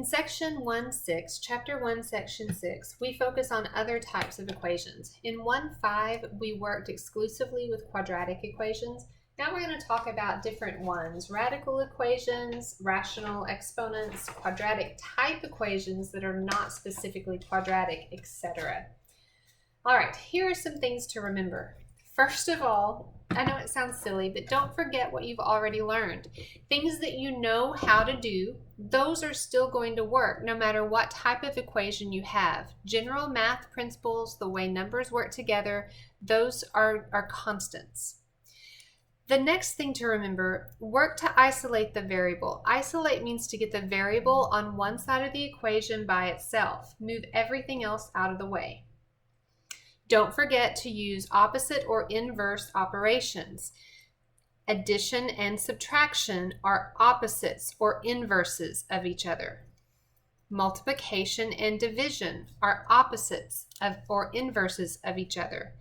section 1.6, chapter 1, section 6, we focus on other types of equations. In 1.5, we worked exclusively with quadratic equations. Now we're going to talk about different ones: radical equations, rational exponents, quadratic type equations that are not specifically quadratic, etc. All right, here are some things to remember. First of all, I know it sounds silly, but don't forget what you've already learned. Things that you know how to do, those are still going to work no matter what type of equation you have. General math principles, the way numbers work together, those are constants. The next thing to remember, work to isolate the variable. Isolate means to get the variable on one side of the equation by itself. Move everything else out of the way. Don't forget to use opposite or inverse operations. Addition and subtraction are opposites or inverses of each other. Multiplication and division are opposites of or inverses of each other.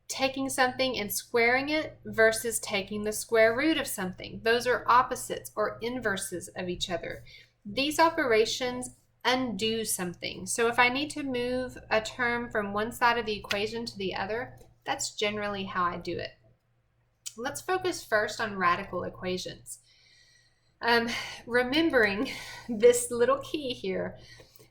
Taking something and squaring it versus taking the square root of something. Those are opposites or inverses of each other. These operations undo something. So if I need to move a term from one side of the equation to the other, that's generally how I do it. Let's focus first on radical equations. Remembering this little key here,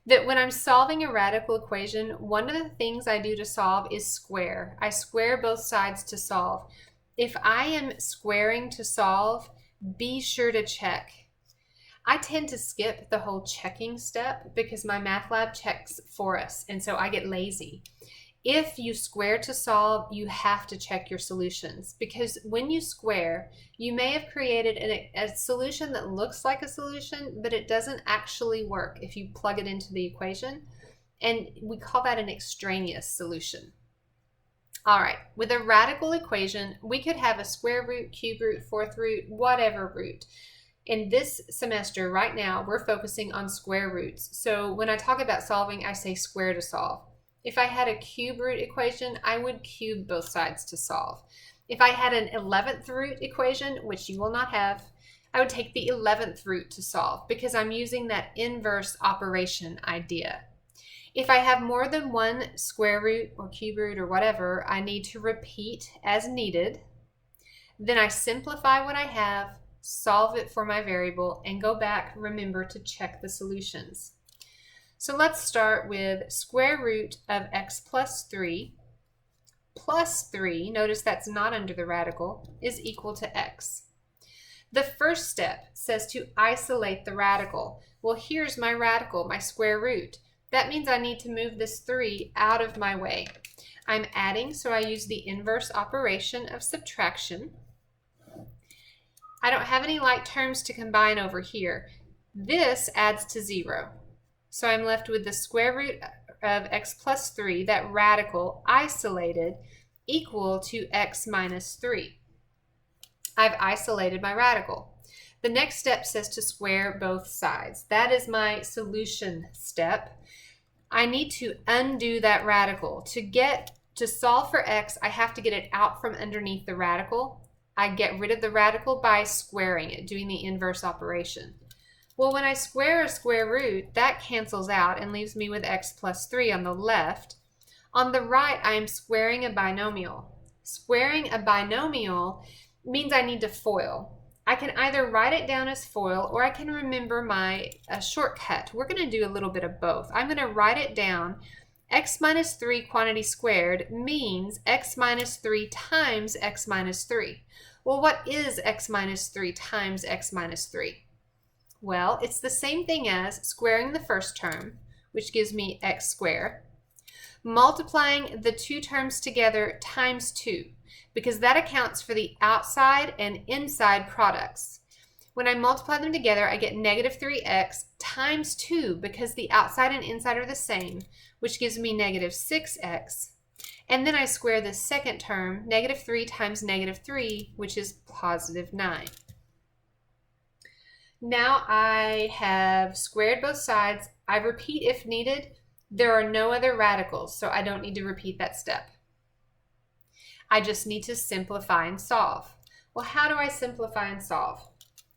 that when I'm solving a radical equation, one of the things I do to solve is square. I square both sides to solve. If I am squaring to solve, be sure to check. I tend to skip the whole checking step because my math lab checks for us, and so I get lazy. If you square to solve, you have to check your solutions, because when you square, you may have created a solution that looks like a solution, but it doesn't actually work if you plug it into the equation, and we call that an extraneous solution. All right, with a radical equation, we could have a square root, cube root, fourth root, whatever root. In this semester, right now, we're focusing on square roots. So when I talk about solving, I say square to solve. If I had a cube root equation, I would cube both sides to solve. If I had an 11th root equation, which you will not have, I would take the 11th root to solve because I'm using that inverse operation idea. If I have more than one square root or cube root or whatever, I need to repeat as needed. Then I simplify what I have, solve it for my variable, and go back, remember to check the solutions. So let's start with square root of x plus 3 plus 3, notice that's not under the radical, is equal to x. The first step says to isolate the radical. Well, here's my radical, my square root. That means I need to move this 3 out of my way. I'm adding, so I use the inverse operation of subtraction. I don't have any like terms to combine over here. This adds to 0. So I'm left with the square root of x plus 3, that radical isolated, equal to x minus 3. I've isolated my radical. The next step says to square both sides. That is my solution step. I need to undo that radical. To solve for x, I have to get it out from underneath the radical. I get rid of the radical by squaring it, doing the inverse operation. Well, when I square a square root, that cancels out and leaves me with x plus 3 on the left. On the right, I am squaring a binomial. Squaring a binomial means I need to FOIL. I can either write it down as FOIL or I can remember my shortcut. We're going to do a little bit of both. I'm going to write it down. X minus 3 quantity squared means x minus 3 times x minus 3. Well, what is x minus 3 times x minus 3? Well, it's the same thing as squaring the first term, which gives me x squared, multiplying the two terms together times 2, because that accounts for the outside and inside products. When I multiply them together, I get negative 3x times 2, because the outside and inside are the same, which gives me negative 6x. And then I square the second term, negative 3 times negative 3, which is positive 9. Now I have squared both sides. I repeat if needed. There are no other radicals, so I don't need to repeat that step. I just need to simplify and solve. Well, how do I simplify and solve?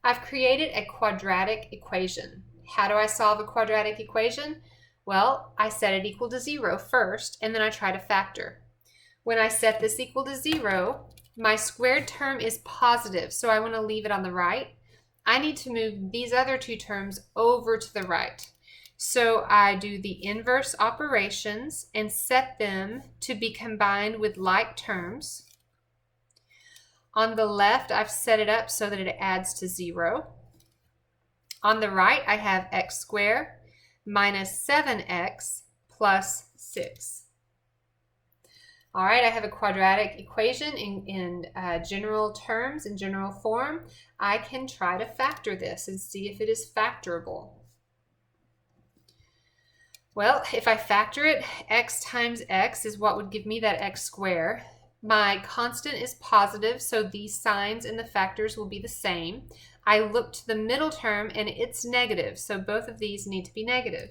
I've created a quadratic equation. How do I solve a quadratic equation? Well, I set it equal to 0 first, and then I try to factor. When I set this equal to 0, my squared term is positive, so I want to leave it on the right. I need to move these other two terms over to the right. So I do the inverse operations and set them to be combined with like terms. On the left, I've set it up so that it adds to 0. On the right, I have x squared minus 7x plus 6. All right, I have a quadratic equation in general terms, in general form. I can try to factor this and see if it is factorable. Well, if I factor it, x times x is what would give me that x squared. My constant is positive, so these signs and the factors will be the same. I look to the middle term and it's negative, so both of these need to be negative.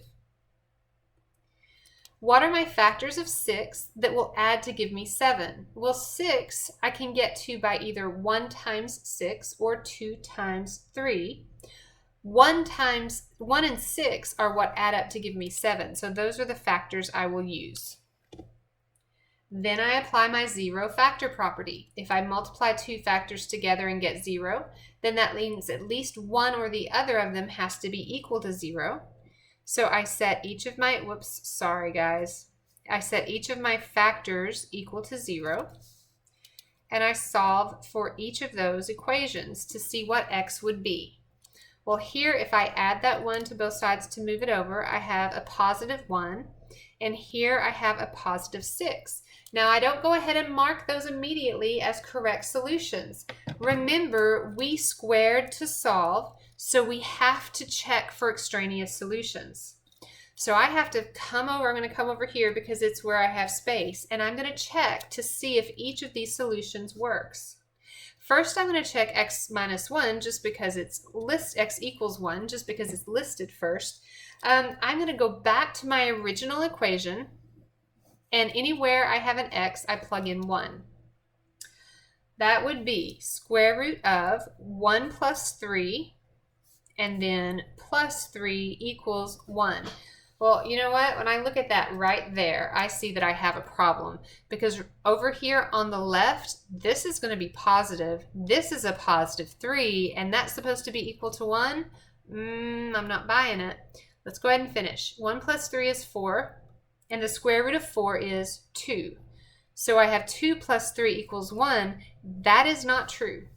What are my factors of 6 that will add to give me 7? Well, 6 I can get to by either 1 times 6 or 2 times 3. 1 and 6 are what add up to give me 7, so those are the factors I will use. Then I apply my 0 factor property. If I multiply two factors together and get 0, then that means at least one or the other of them has to be equal to 0. So I set each of my, I set each of my factors equal to 0, and I solve for each of those equations to see what x would be. Well, here, if I add that 1 to both sides to move it over, I have a positive 1, and here I have a positive 6. Now, I don't go ahead and mark those immediately as correct solutions. Remember, we squared to solve, so we have to check for extraneous solutions. So I have to come over, I'm going to come over here because it's where I have space, and I'm going to check to see if each of these solutions works. First, I'm going to check x minus 1 just because it's x equals 1, just because it's listed first. I'm going to go back to my original equation, and anywhere I have an x, I plug in 1. That would be square root of 1 plus 3, and then plus 3 equals 1. Well, you know what? When I look at that right there, I see that I have a problem, because over here on the left, this is going to be positive. This is a positive 3, and that's supposed to be equal to 1. I'm not buying it. Let's go ahead and finish. 1 plus 3 is 4, and the square root of 4 is 2. So I have 2 plus 3 equals 1. That is not true.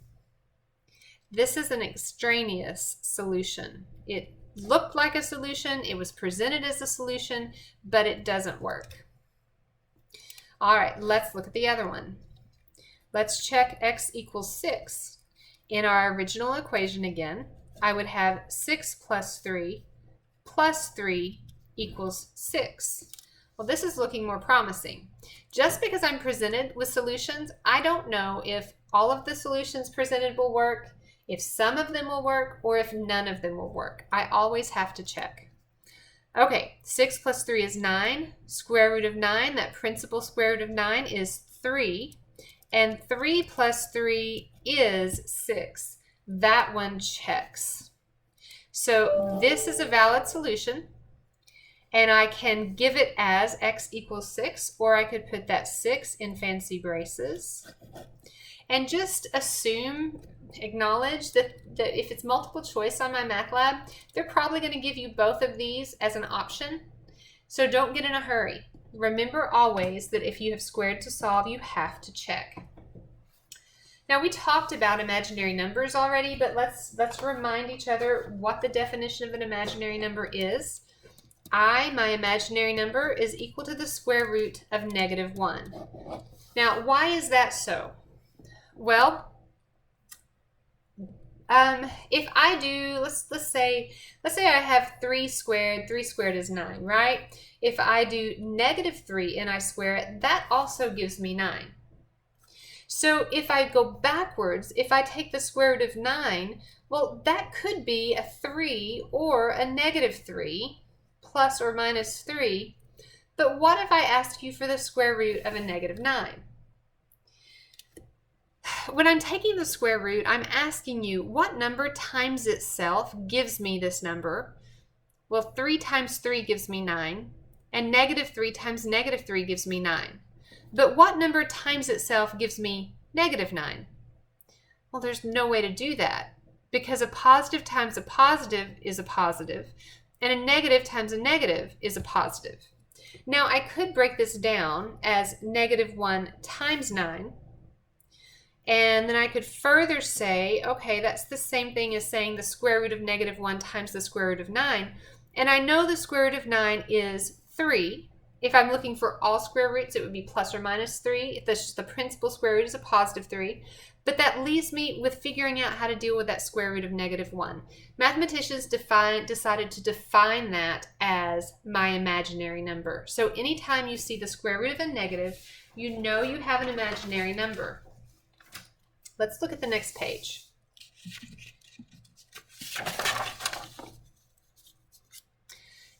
This is an extraneous solution. It looked like a solution, it was presented as a solution, but it doesn't work. All right, let's look at the other one. Let's check x equals 6. In our original equation again, I would have 6 plus 3 equals 6. Well, this is looking more promising. Just because I'm presented with solutions, I don't know if all of the solutions presented will work, if some of them will work, or if none of them will work. I always have to check. Okay, 6 plus 3 is 9. Square root of 9, that principal square root of 9 is 3. And 3 plus 3 is 6. That one checks. So this is a valid solution. And I can give it as x equals 6, or I could put that 6 in fancy braces. And just acknowledge that if it's multiple choice on my math lab, they're probably going to give you both of these as an option. So don't get in a hurry. Remember always that if you have squared to solve, you have to check. Now, we talked about imaginary numbers already, but let's remind each other what the definition of an imaginary number is. My imaginary number, is equal to the square root of -1. Now, why is that so? Well, if I do, let's say I have 3 squared. 3 squared is 9, right? If I do -3 and I square it, that also gives me 9. So if I go backwards, if I take the square root of 9, well, that could be a 3 or a -3. Plus or minus 3, but what if I ask you for the square root of a -9? When I'm taking the square root, I'm asking you what number times itself gives me this number. Well, 3 times 3 gives me 9, and negative 3 times negative 3 gives me 9. But what number times itself gives me negative 9? Well, there's no way to do that, because a positive times a positive is a positive, and a negative times a negative is a positive. Now, I could break this down as negative 1 times 9, and then I could further say, okay, that's the same thing as saying the square root of negative 1 times the square root of 9. And I know the square root of 9 is 3. If I'm looking for all square roots, it would be plus or minus 3. If that's just the principal square root is a positive 3. But that leaves me with figuring out how to deal with that square root of negative 1. Mathematicians decided to define that as my imaginary number. So anytime you see the square root of a negative, you know you have an imaginary number. Let's look at the next page.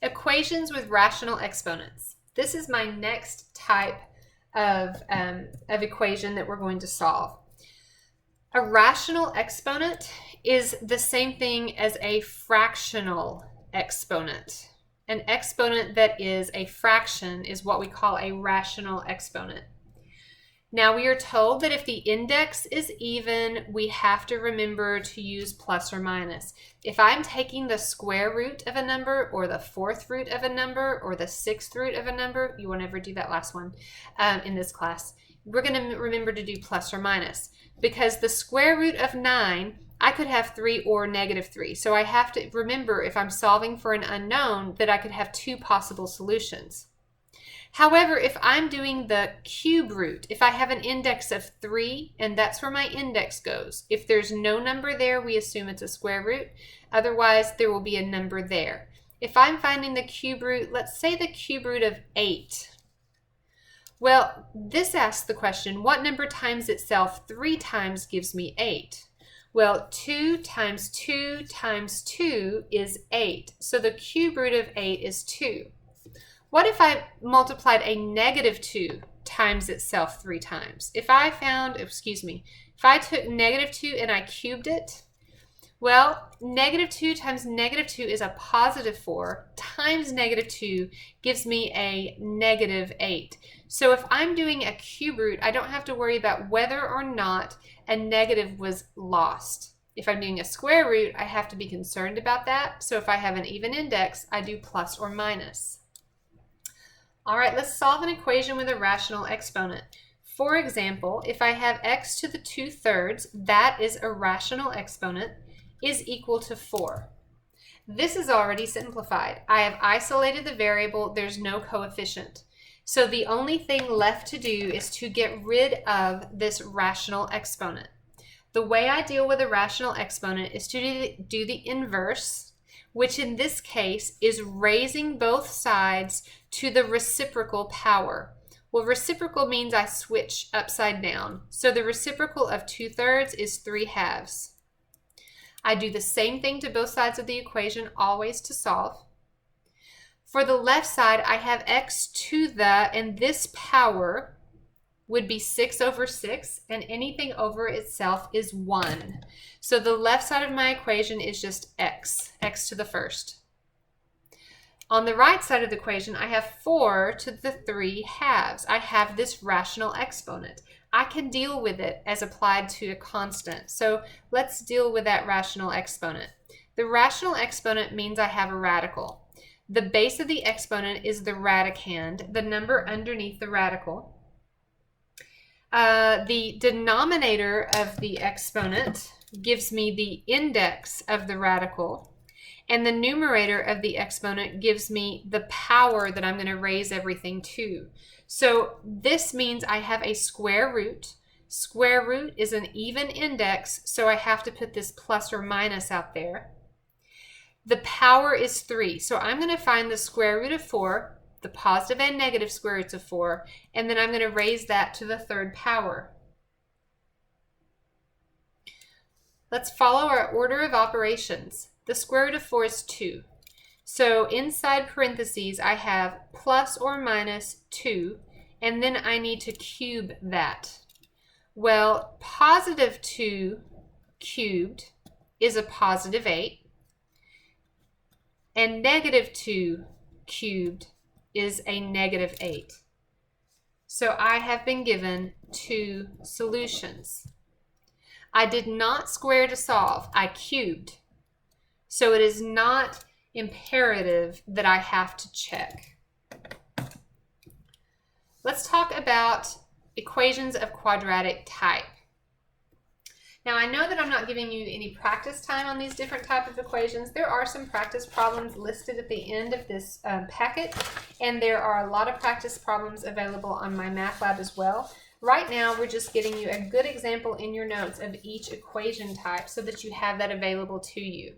Equations with rational exponents. This is my next type of equation that we're going to solve. A rational exponent is the same thing as a fractional exponent. An exponent that is a fraction is what we call a rational exponent. Now, we are told that if the index is even, we have to remember to use plus or minus. If I'm taking the square root of a number, or the fourth root of a number, or the sixth root of a number, you won't ever do that last one in this class, we're going to remember to do plus or minus. Because the square root of 9, I could have 3 or negative 3. So I have to remember, if I'm solving for an unknown, that I could have 2 possible solutions. However, if I'm doing the cube root, if I have an index of 3, and that's where my index goes, if there's no number there, we assume it's a square root. Otherwise, there will be a number there. If I'm finding the cube root, let's say the cube root of 8. Well, this asks the question, what number times itself 3 times gives me 8? Well, 2 times 2 times 2 is 8. So the cube root of 8 is 2. What if I multiplied a negative 2 times itself 3 times? If I took negative 2 and I cubed it, well, negative 2 times negative 2 is a positive 4 times negative 2 gives me a negative 8. So if I'm doing a cube root, I don't have to worry about whether or not a negative was lost. If I'm doing a square root, I have to be concerned about that. So if I have an even index, I do plus or minus. All right, let's solve an equation with a rational exponent. For example, if I have x to the 2/3, that is a rational exponent, is equal to 4. This is already simplified. I have isolated the variable, there's no coefficient. So the only thing left to do is to get rid of this rational exponent. The way I deal with a rational exponent is to do the inverse, which in this case is raising both sides to the reciprocal power. Well, reciprocal means I switch upside down. So the reciprocal of 2/3 is 3/2. I do the same thing to both sides of the equation, always to solve. For the left side, I have x to the, and this power would be 6/6, and anything over itself is 1. So the left side of my equation is just x to the first. On the right side of the equation, I have 4 to the 3/2. I have this rational exponent. I can deal with it as applied to a constant. So let's deal with that rational exponent. The rational exponent means I have a radical. The base of the exponent is the radicand, the number underneath the radical. The denominator of the exponent gives me the index of the radical, and the numerator of the exponent gives me the power that I'm going to raise everything to. So this means I have a square root. Square root is an even index, so I have to put this plus or minus out there. The power is 3, so I'm going to find the square root of 4, the positive and negative square roots of 4, and then I'm going to raise that to the 3rd power. Let's follow our order of operations. The square root of 4 is 2. So inside parentheses, I have plus or minus 2, and then I need to cube that. Well, positive 2 cubed is a positive 8. and negative 2 cubed is a negative 8. So I have been given two solutions. I did not square to solve, I cubed. So it is not imperative that I have to check. Let's talk about equations of quadratic type. Now I know that I'm not giving you any practice time on these different types of equations. There are some practice problems listed at the end of this packet, and there are a lot of practice problems available on my math lab as well. Right now we're just getting you a good example in your notes of each equation type so that you have that available to you.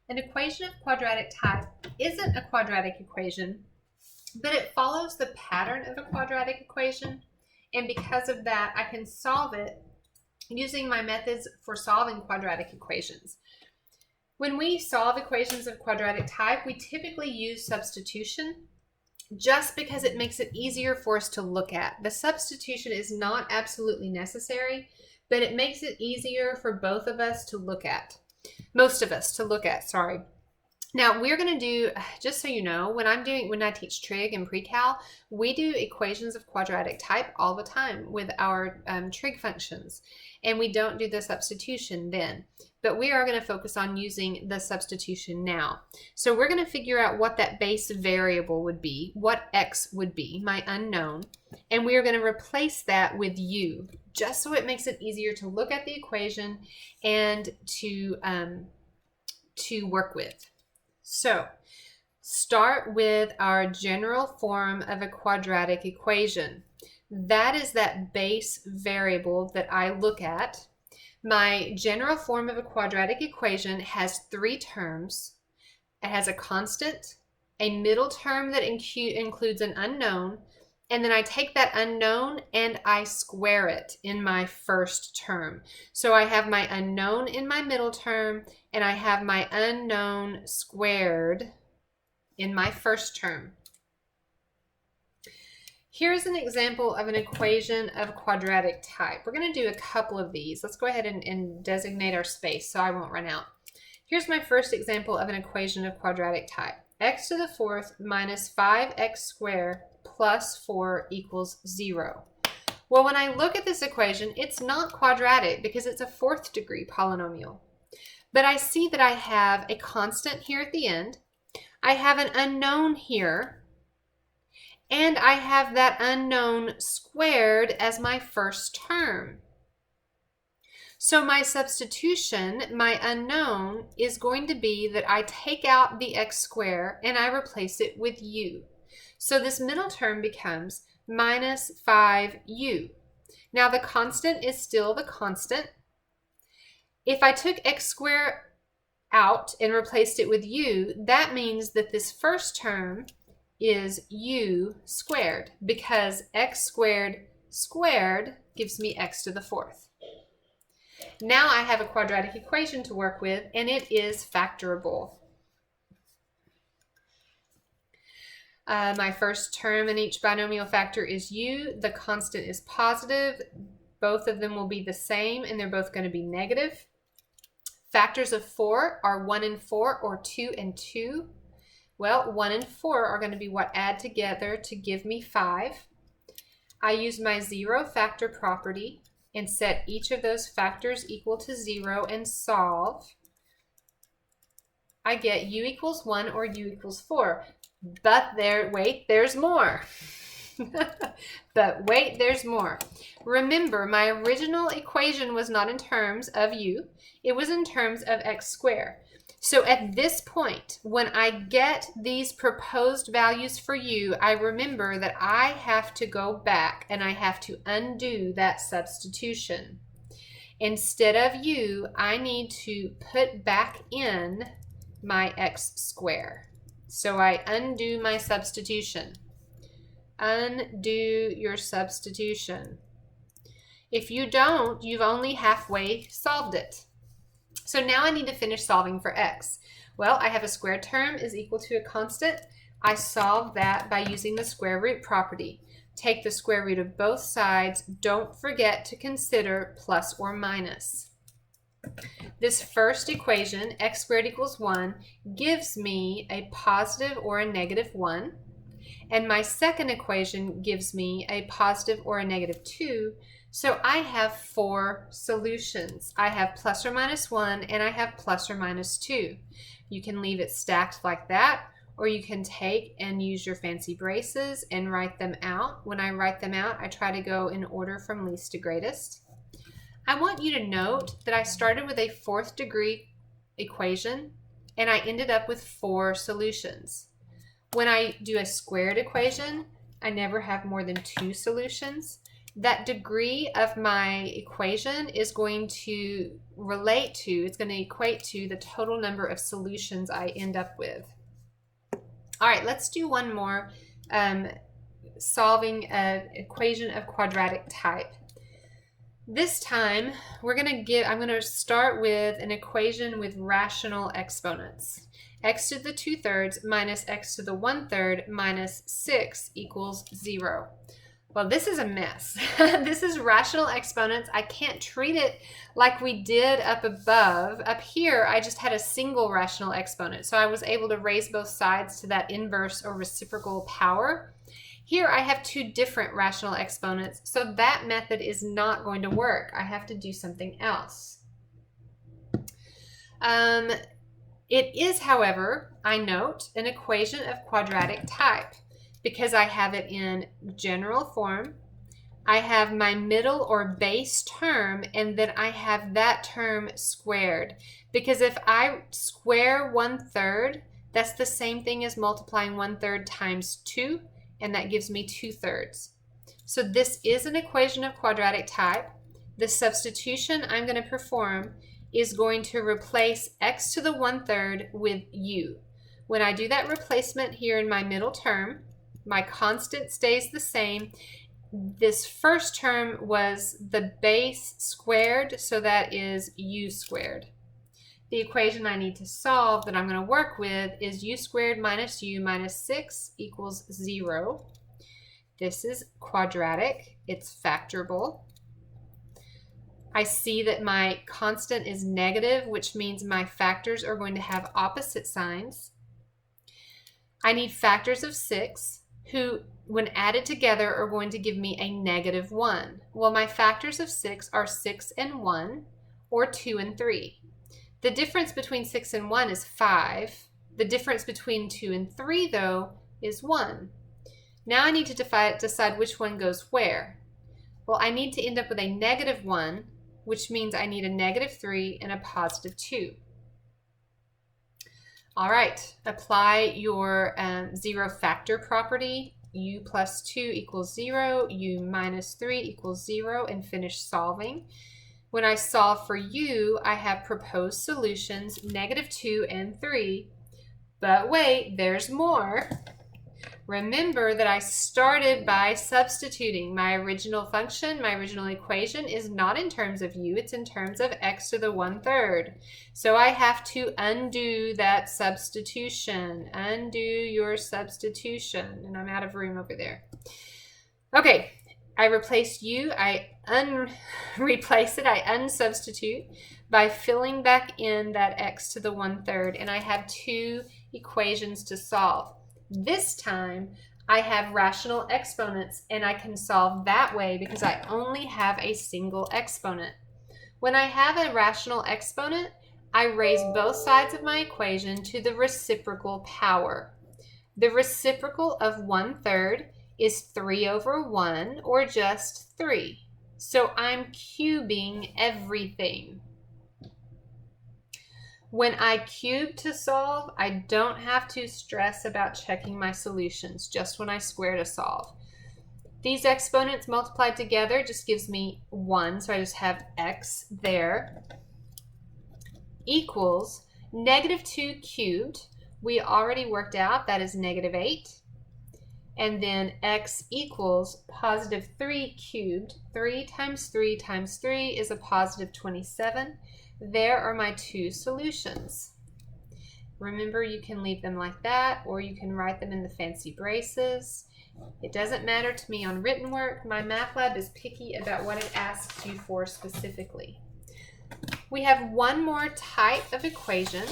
An equation of quadratic type isn't a quadratic equation, but it follows the pattern of a quadratic equation, and because of that I can solve it using my methods for solving quadratic equations. When we solve equations of quadratic type, we typically use substitution just because it makes it easier for us to look at. The substitution is not absolutely necessary, but it makes it easier for both of us to look at. Most of us to look at, sorry. Now we're going to do, just so you know, when I teach trig and pre-cal, we do equations of quadratic type all the time with our trig functions, and we don't do the substitution then. But we are going to focus on using the substitution now. So we're going to figure out what that base variable would be, what x would be, my unknown, and we are going to replace that with u, just so it makes it easier to look at the equation and to work with. So start with our general form of a quadratic equation. That is that base variable that I look at. My general form of a quadratic equation has three terms. It has a constant, a middle term that includes an unknown, and then I take that unknown and I square it in my first term. So I have my unknown in my middle term, and I have my unknown squared in my first term. Here's an example of an equation of quadratic type. We're going to do a couple of these. Let's go ahead and designate our space so I won't run out. Here's my first example of an equation of quadratic type. X to the fourth minus 5x squared plus 4 equals 0. Well, when I look at this equation, it's not quadratic because it's a fourth degree polynomial. But I see that I have a constant here at the end. I have an unknown here. And I have that unknown squared as my first term. So my substitution, my unknown, is going to be that I take out the x squared and I replace it with u. So this middle term becomes minus 5u. Now the constant is still the constant. If I took x squared out and replaced it with u, that means that this first term is u squared, because x squared squared gives me x to the fourth. Now I have a quadratic equation to work with, and it is factorable. My first term in each binomial factor is u. The constant is positive. Both of them will be the same, and they're both going to be negative. Factors of 4 are 1 and 4, or 2 and 2. Well, 1 and 4 are going to be what add together to give me 5. I use my zero factor property and set each of those factors equal to 0 and solve. I get u equals 1 or u equals 4. But there's more. But wait, there's more. Remember, my original equation was not in terms of u. It was in terms of x squared. So at this point, when I get these proposed values for u, I remember that I have to go back and I have to undo that substitution. Instead of u, I need to put back in my x squared. So I undo my substitution. Undo your substitution. If you don't, you've only halfway solved it. So now I need to finish solving for x. Well, I have a squared term is equal to a constant. I solve that by using the square root property. Take the square root of both sides. Don't forget to consider plus or minus. This first equation, x squared equals 1, gives me a positive or a negative 1. And my second equation gives me a positive or a negative 2. So I have 4 solutions. I have plus or minus 1 and I have plus or minus 2. You can leave it stacked like that, or you can take and use your fancy braces and write them out. When I write them out, I try to go in order from least to greatest. I want you to note that I started with a 4th degree equation and I ended up with 4 solutions. When I do a squared equation, I never have more than 2 solutions. That degree of my equation is going to it's going to equate to the total number of solutions I end up with. All right, let's do one more solving an equation of quadratic type. This time, I'm going to start with an equation with rational exponents. X to the 2/3 minus x to the 1/3 minus 6 equals 0. Well, this is a mess. This is rational exponents. I can't treat it like we did up above. Up here, I just had a single rational exponent, so I was able to raise both sides to that inverse or reciprocal power. Here I have 2 different rational exponents, so that method is not going to work. I have to do something else. It is, however, I note, an equation of quadratic type because I have it in general form. I have my middle or base term, and then I have that term squared. Because if I square 1/3, that's the same thing as multiplying 1/3 times 2. And that gives me 2/3. So this is an equation of quadratic type. The substitution I'm going to perform is going to replace x to the 1/3 with u. When I do that replacement here in my middle term, my constant stays the same. This first term was the base squared, so that is u squared. The equation I need to solve that I'm going to work with is u squared minus u minus 6 equals 0. This is quadratic. It's factorable. I see that my constant is negative, which means my factors are going to have opposite signs. I need factors of 6, who, when added together, are going to give me a negative 1. Well, my factors of 6 are 6 and 1, or 2 and 3. The difference between 6 and 1 is 5. The difference between 2 and 3, though, is 1. Now I need to decide which one goes where. Well, I need to end up with a negative 1, which means I need a negative 3 and a positive 2. All right, apply your 0 factor property. U plus 2 equals 0, u minus 3 equals 0, and finish solving. When I solve for u, I have proposed solutions, negative 2 and 3. But wait, there's more. Remember that I started by substituting. My original function, my original equation, is not in terms of u, it's in terms of x to the 1/3. So I have to undo that substitution. Undo your substitution. And I'm out of room over there. Okay. I replace u, I replace it, I unsubstitute by filling back in that x to the 1/3, and I have 2 equations to solve. This time, I have rational exponents, and I can solve that way because I only have a single exponent. When I have a rational exponent, I raise both sides of my equation to the reciprocal power. The reciprocal of 1/3 is 3 over 1, or just 3. So I'm cubing everything. When I cube to solve, I don't have to stress about checking my solutions, just when I square to solve. These exponents multiplied together just gives me 1, so I just have x there, equals negative 2 cubed. We already worked out that is negative 8. And then x equals positive 3 cubed. 3 times 3 times 3 is a positive 27. There are my 2 solutions. Remember, you can leave them like that, or you can write them in the fancy braces. It doesn't matter to me on written work. My math lab is picky about what it asks you for specifically. We have one more type of equation.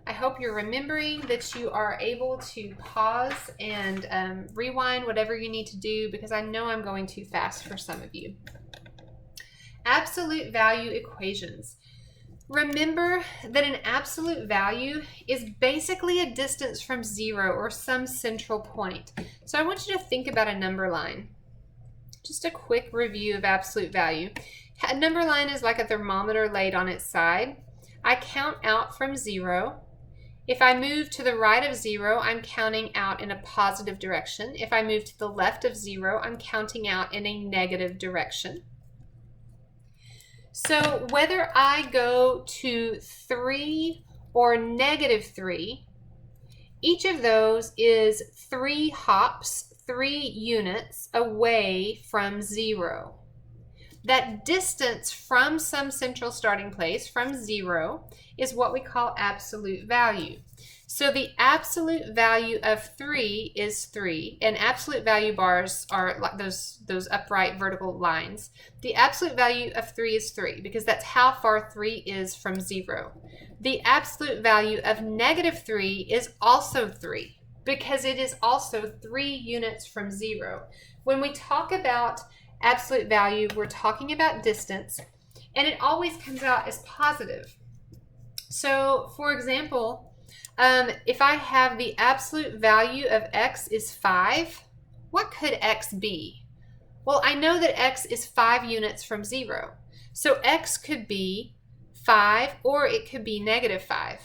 I hope you're remembering that you are able to pause and rewind whatever you need to do, because I know I'm going too fast for some of you. Absolute value equations. Remember that an absolute value is basically a distance from zero or some central point. So I want you to think about a number line. Just a quick review of absolute value. A number line is like a thermometer laid on its side. I count out from zero. If I move to the right of zero, I'm counting out in a positive direction. If I move to the left of zero, I'm counting out in a negative direction. So whether I go to 3 or -3, each of those is 3 hops, 3 units away from zero. That distance from some central starting place, from zero, is what we call absolute value. So the absolute value of 3 is 3, and absolute value bars are like those upright vertical lines. The absolute value of 3 is 3 because that's how far 3 is from 0. The absolute value of -3 is also 3 because it is also 3 units from 0. When we talk about absolute value, we're talking about distance, and it always comes out as positive. So, for example, if I have the absolute value of x is 5, what could x be? Well, I know that x is 5 units from 0. So x could be 5 or it could be -5,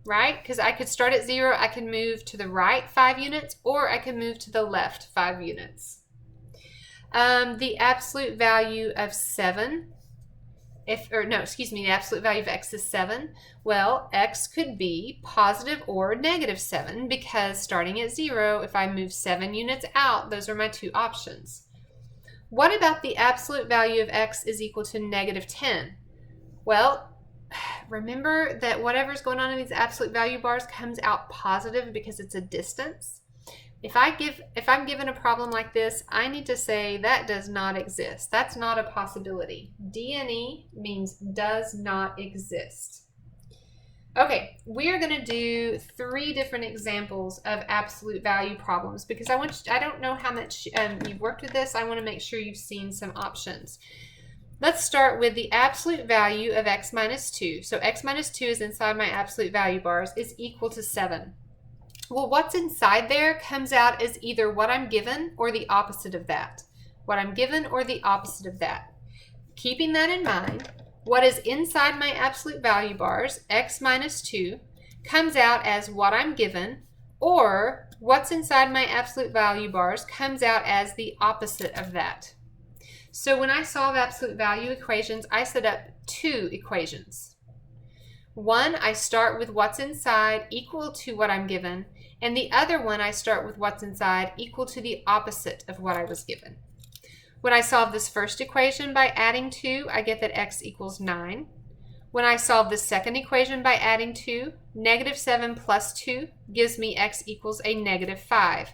right? Because I could start at 0, I could move to the right 5 units, or I could move to the left 5 units. The absolute value of 7, the absolute value of x is 7. Well, x could be positive or -7 because starting at 0, if I move 7 units out, those are my two options. What about the absolute value of x is equal to -10? Well, remember that whatever's going on in these absolute value bars comes out positive because it's a distance. If I'm given a problem like this, I need to say that does not exist. That's not a possibility. DNE means does not exist. Okay, we are going to do 3 different examples of absolute value problems because I don't know how much you've worked with this. I want to make sure you've seen some options. Let's start with the absolute value of x minus 2. So x minus 2 is inside my absolute value bars, is equal to 7. Well, what's inside there comes out as either what I'm given or the opposite of that. What I'm given or the opposite of that. Keeping that in mind, what is inside my absolute value bars, x minus 2, comes out as what I'm given, or what's inside my absolute value bars comes out as the opposite of that. So when I solve absolute value equations, I set up 2 equations. One, I start with what's inside equal to what I'm given, and the other one I start with what's inside equal to the opposite of what I was given. When I solve this first equation by adding 2, I get that x equals 9. When I solve the second equation by adding 2, -7 plus 2 gives me x equals a -5.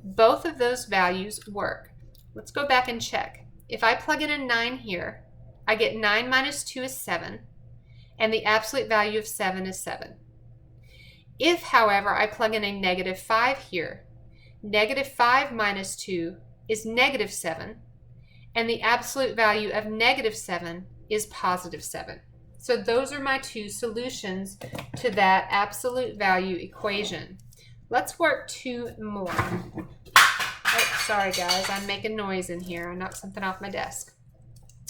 Both of those values work. Let's go back and check. If I plug in a 9 here, I get 9 minus 2 is 7, and the absolute value of 7 is 7. If, however, I plug in a -5 here, -5 minus 2 is -7, and the absolute value of -7 is +7. So those are my 2 solutions to that absolute value equation. Let's work 2 more. Oh, sorry guys, I'm making noise in here. I knocked something off my desk.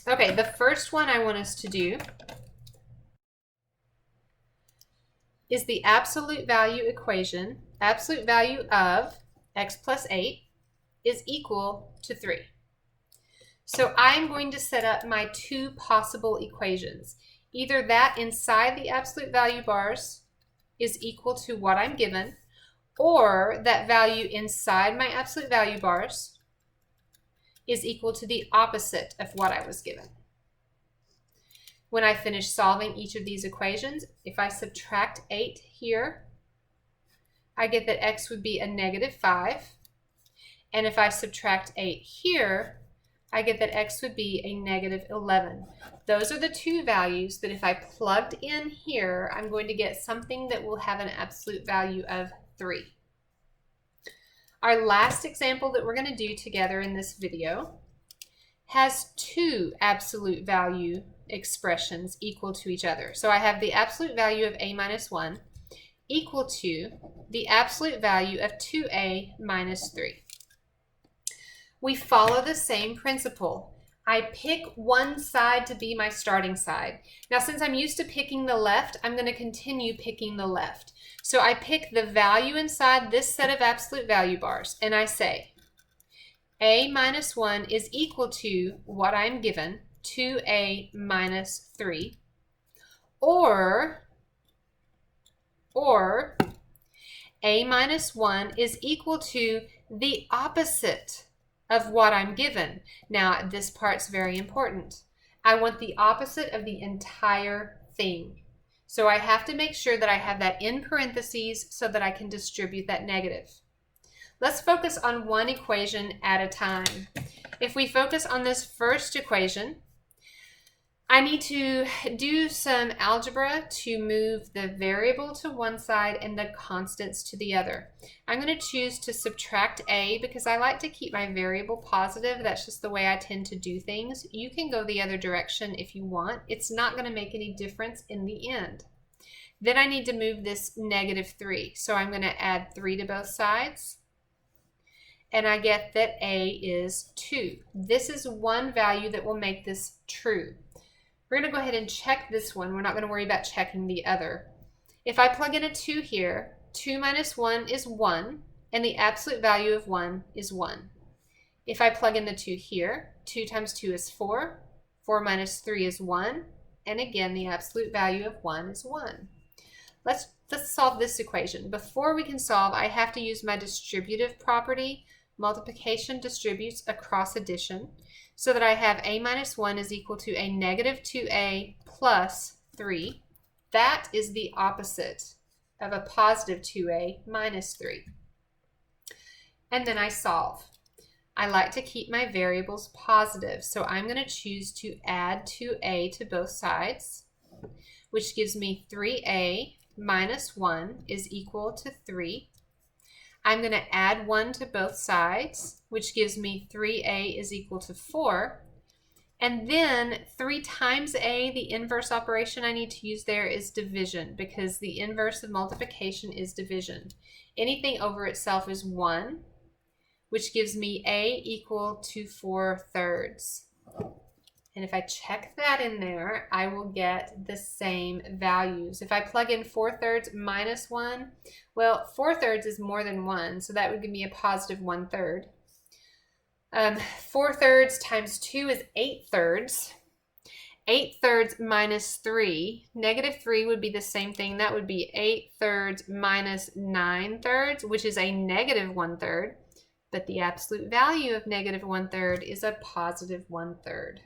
Okay, the first one I want us to do is the absolute value equation. Absolute value of x plus 8 is equal to 3. So I'm going to set up my 2 possible equations. Either that inside the absolute value bars is equal to what I'm given, or that value inside my absolute value bars is equal to the opposite of what I was given. When I finish solving each of these equations, if I subtract 8 here, I get that x would be a -5. And if I subtract 8 here, I get that x would be a negative 11. Those are the two values that if I plugged in here, I'm going to get something that will have an absolute value of 3. Our last example that we're going to do together in this video has two absolute value expressions equal to each other. So I have the absolute value of a minus 1 equal to the absolute value of 2a minus 3. We follow the same principle. I pick one side to be my starting side. Now, since I'm used to picking the left, I'm going to continue picking the left. So I pick the value inside this set of absolute value bars, and I say a minus 1 is equal to what I'm given, 2a minus 3, or a minus 1 is equal to the opposite of what I'm given. Now, this part's very important. I want the opposite of the entire thing. So I have to make sure that I have that in parentheses so that I can distribute that negative. Let's focus on one equation at a time. If we focus on this first equation, I need to do some algebra to move the variable to one side and the constants to the other. I'm going to choose to subtract a because I like to keep my variable positive. That's just the way I tend to do things. You can go the other direction if you want. It's not going to make any difference in the end. Then I need to move this negative 3. So I'm going to add 3 to both sides. And I get that a is 2. This is one value that will make this true. We're going to go ahead and check this one. We're not going to worry about checking the other. If I plug in a 2 here, 2 minus 1 is 1, and the absolute value of 1 is 1. If I plug in the 2 here, 2 times 2 is 4, 4 minus 3 is 1, and again, the absolute value of 1 is 1. Let's solve this equation. Before we can solve, I have to use my distributive property. Multiplication distributes across addition, so that I have a minus 1 is equal to a negative 2a plus 3. That is the opposite of a positive 2a minus 3. And then I solve. I like to keep my variables positive, so I'm going to choose to add 2a to both sides, which gives me 3a minus 1 is equal to 3. I'm going to add 1 to both sides, which gives me 3a is equal to 4. And then 3 times a, the inverse operation I need to use there is division, because the inverse of multiplication is division. Anything over itself is 1, which gives me a equal to 4/3. And if I check that in there, I will get the same values. If I plug in 4/3 minus 1, well, 4/3 is more than 1, so that would give me a positive 1/3. 4/3 times 2 is 8/3. 8/3 minus 3, negative 3 would be the same thing. That would be 8/3 minus 9/3, which is a negative 1/3. But the absolute value of negative 1/3 is a positive 1/3.